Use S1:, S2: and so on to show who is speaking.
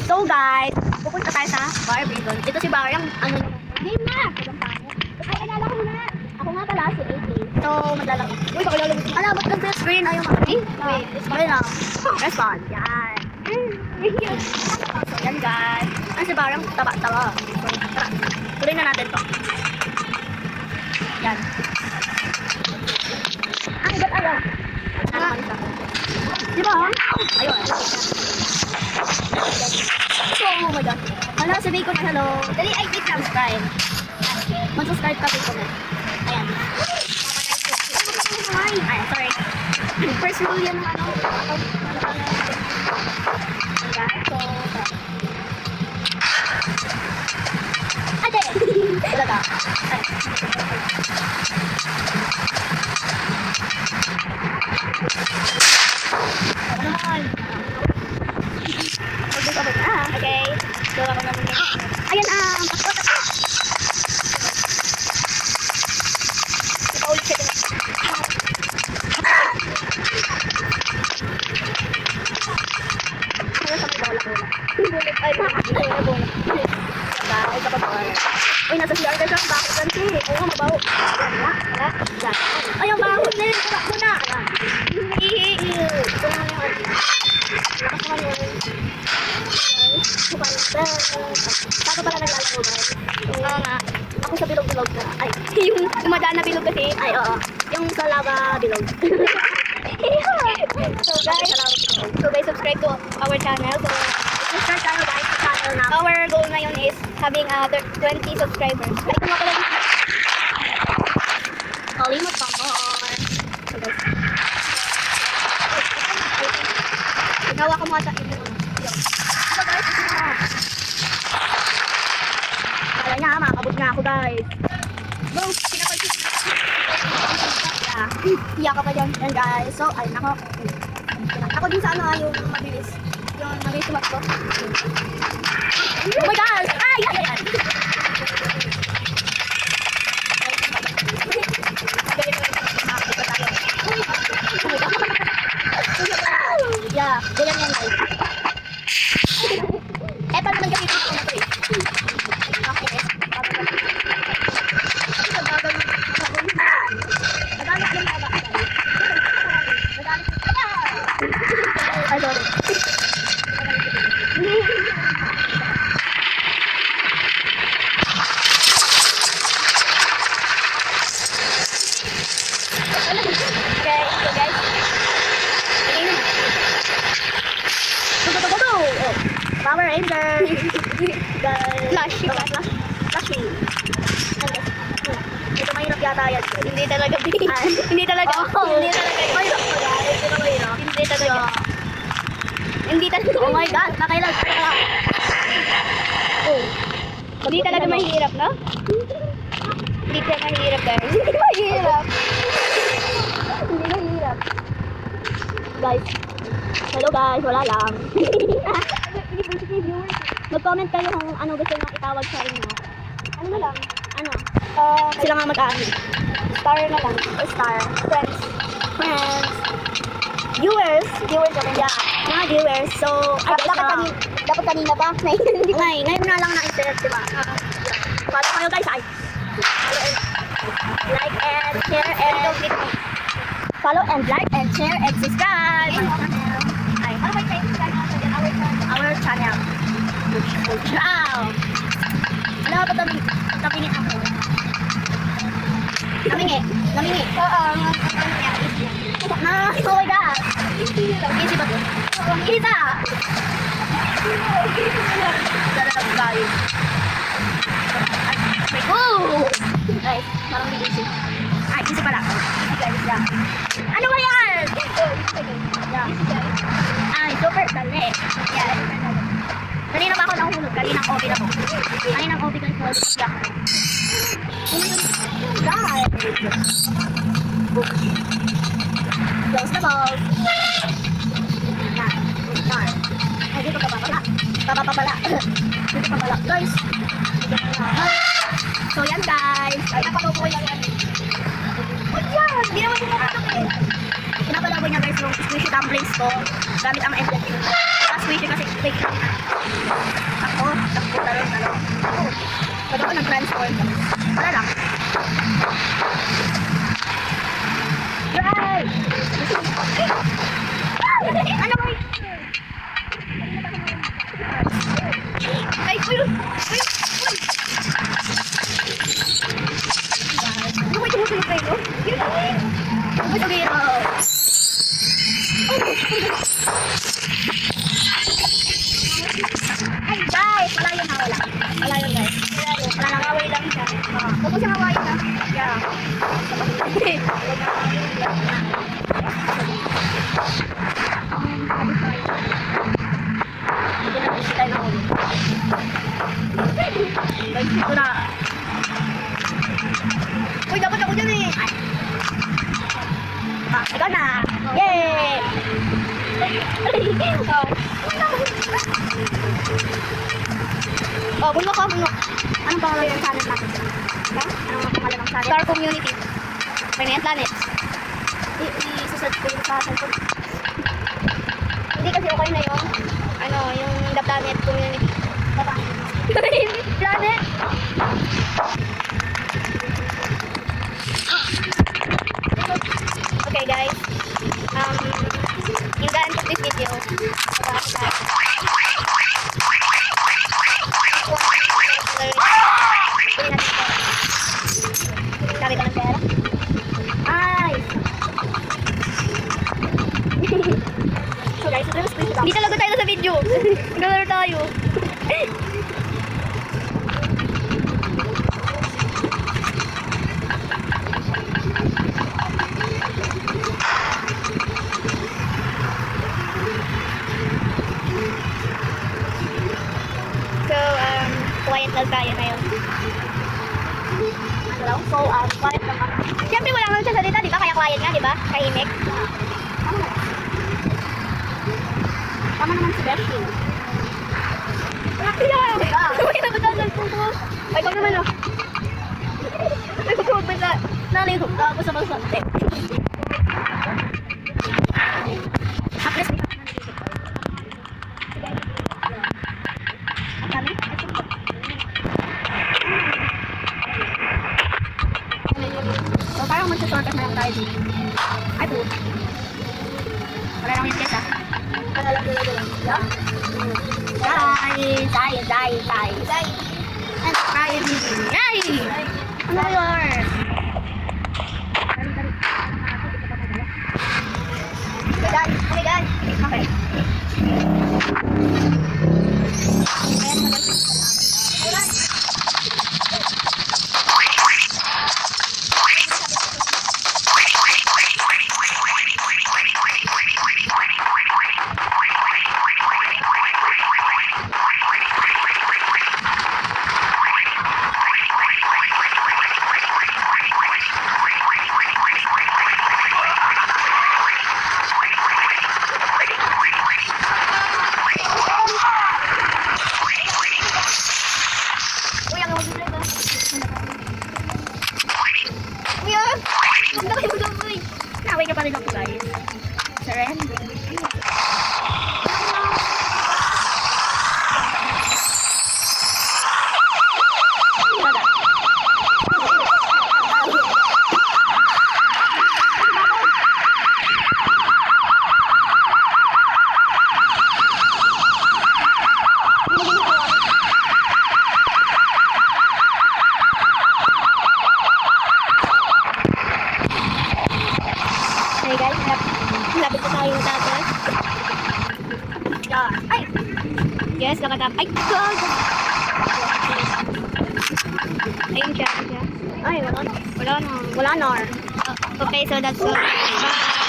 S1: So guys, pupunta tayo sa Bar Bridon. Ito si Bar, yung ano naman. Game na! Ay, alala ko na. Ako nga pala si AJ. So, maglalaro. Uy, pakalala mo. Ala, ba't nag-press screen? Ayaw nga. Wait, okay lang. Respond. Yan. So, yan guys. Ano si Bar, yung taba-taba. So, tara. Tuloy na natin to. Yan. Ay, ba't ayaw? Ano naman isa? Di ba? Ayun. So, oh my god. Hello, sabihin ko na hello. Dali, ay, wait lang. Subscribe. Mag-subscribe ka dito na. Ayan. Ayan, sorry. First rule yan ng ano. Ayan, so, ate! Ito ka. Okay. So, ako naman yun. Ayan, paulit siya din. Ano sa may bola-bola? Bulit, ay, bola-bola. Ay, kapag bola. Uy, nasa CR ka siya. Bakit ganti? Oo, mabaho. Wala. Ay, ang baho na yun. Tumakbo na. Ito naman yung ano. Lakas naman yun. Saka pala naglalaro ba? Oo nga. Ako sa bilog-bilog na. Ay, yung umadaan na bilog kasi. Ay, oo. Yung sa lava bilog. So guys, subscribe to our channel. So, subscribe tayo guys sa channel na. Our goal ngayon is having 20 subscribers. Ay, kung ako lang. Kalimot pa mo. So guys. Gawa ko mga sa ito. So guys, kala niya, makakabot nga ako guys. Boom! Pinapagsit. Iyak ka pa dyan. Yan guys. So, ayun ako. Ako din sa ano, yung mabilis. Yung mabilis tumakbo. Oh my God! Ay! Ay! Ay! Yeah, ganyan yan guys. Eh, paano naman gamitin ko na ito eh? Okay, ay, sorry. Okay, so guys. Go! Oh, Power Ranger! Flash! Ito mahirap yata yan. Hindi talaga. Hindi talaga. Hindi talaga. Oh my God, nakailag. Oh. Hindi talaga mahirap, no? Hindi talaga mahirap, guys. Hindi mahirap. Guys. Hello guys, wala lang. Mag-comment kayo kung ano gusto nyo itawag sa inyo. Ano na lang? Ano? Sila nga mag-aani. Star na lang. Star. Friends. Viewers. Yeah. Mga viewers. So, dapat kanina pa. Ngayon na lang na-insert, diba? Follow kayo guys. Like and share and follow and like and share and subscribe. Our channel. Wow. Ano ba patabingin ako? Namingi. Oo. Oh my God. Easy ba ito? Isa. Dalag guys. Oh! Guys, parang hindi easy. Ay, easy pala. Easy guys, yeah. Ano ba yan? Yeah. Ay, super dali. Yeah. Kanina ba ako nahulog? Kaninang OB na ko. Kaninang OB ko ito. Yeah. Guys. Close the balls. Yan. Ay, dito ka papala. Dito papala. Guys. So, yan guys. Ay, napalaw ko yan. What yan? Hindi naman pinapalak eh. Pinapalaw ko niya guys yung squishy dumplings ko. Gamit ang emblem. Squishy kasi fake lang. transform. Wala lang. Right! Ano ba yun? Ay, uy! Uy! Uy! Ano ba yung tumutunog kayo? Yun! Uy, sige! Ay, guys! Malayo na wala. Malayo, guys. Wala nang away lang siya. Huwag mo siyang awayin, ha? Yeah. Hindi na busy tayo na ulit. Guys, ito na. Uy, dapat ako dyan eh. Ikaw na. Yay! Oh, bunok ka, bunok. Anong pangalan ng channel natin? Ha? Anong pangalan ng channel? Star Community. May planets. I-search ko yung sa cellphone. Hindi kasi okay na yung ano, yung The Planet Community. Planet! Okay guys. In the end of this video, Kami ka ng pera? Ay! So guys, hindi talaga tayo sa video. Naglalaro tayo. So, quiet lang tayo ngayon. So, quiet lang ako. Siyempre wala naman sa salita, di ba? Kaya quiet nga, di ba? Tahimik. Tama naman si Beshi. Kaya! Uy, nabatagal po ko. Ay, pag naman oh. Ay, pagkawag ba sa nalihog ka ako sa mga sante. At least, di ka nalihog. Ang kami? So, parang mag-shortcut na lang tayo dito. Ay, po. Wala lang yung test, ah. Wala lang. Die. And try it. Yay! Ano yun? Okay. Naway ka pa rin ako guys. Surrender. Hey guys, lapit na tayo tapos. Ay! Yes, nakatap. Ay! God! Ayun siya. Ay, wala na. Okay, so that's all. Bye!